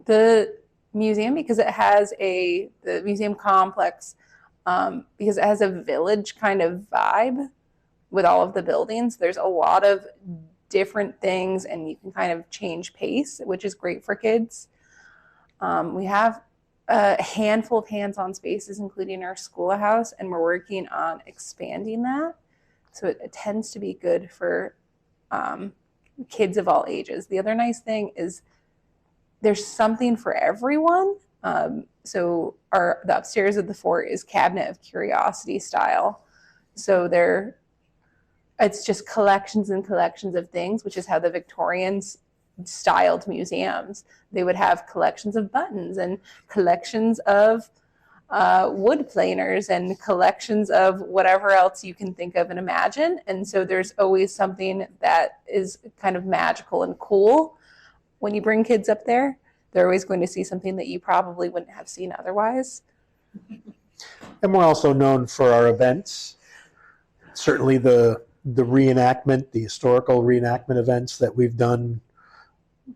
The museum, because it has the museum complex, because it has a village kind of vibe with all of the buildings. There's a lot of different things, and you can kind of change pace, which is great for kids. We have a handful of hands-on spaces, including our schoolhouse, and we're working on expanding that. So it tends to be good for kids of all ages. The other nice thing is there's something for everyone. So the upstairs of the fort is cabinet of curiosity style. So it's just collections and collections of things, which is how the Victorians styled museums. They would have collections of buttons and collections of wood planers and collections of whatever else you can think of and imagine. And so there's always something that is kind of magical and cool. When you bring kids up there, they're always going to see something that you probably wouldn't have seen otherwise. And we're also known for our events. Certainly the reenactment, the historical reenactment events that we've done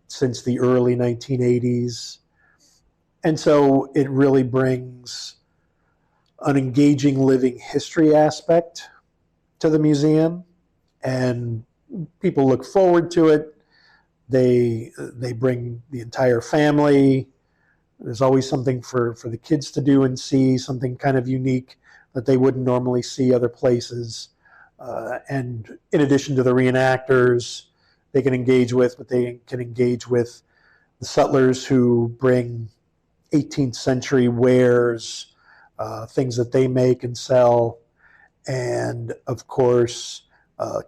since the early 1980s. And so it really brings an engaging living history aspect to the museum, and people look forward to it. They bring the entire family. There's always something for the kids to do and see, something kind of unique that they wouldn't normally see other places. And in addition to the reenactors they can engage with, but they can engage with the sutlers who bring 18th century wares, things that they make and sell, and of course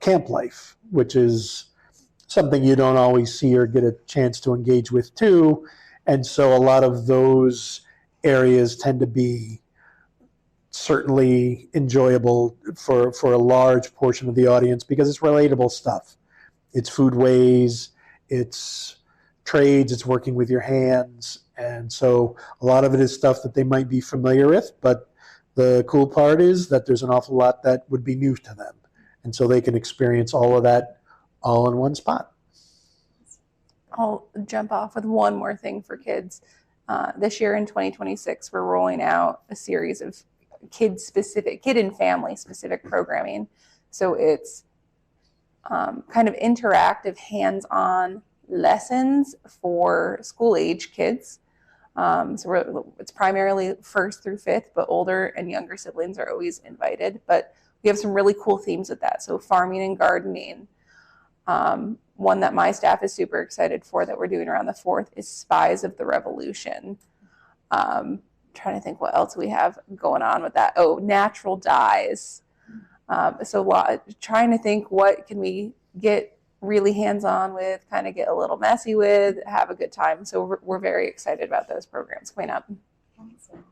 camp life, which is something you don't always see or get a chance to engage with too. And so a lot of those areas tend to be certainly enjoyable for a large portion of the audience because it's relatable stuff. It's foodways, it's trades, it's working with your hands. And so a lot of it is stuff that they might be familiar with, but the cool part is that there's an awful lot that would be new to them. And so they can experience all of that all in one spot. I'll jump off with one more thing for kids. This year in 2026, we're rolling out a series of kid and family specific programming. So it's kind of interactive, hands-on lessons for school age kids. It's primarily 1st through 5th, but older and younger siblings are always invited. But we have some really cool themes with that. So farming and gardening. One that my staff is super excited for that we're doing around the 4th is Spies of the Revolution. Trying to think what else we have going on with that. Oh, natural dyes. Trying to think what can we get really hands-on with, kind of get a little messy with, have a good time. So we're very excited about those programs coming up. Awesome.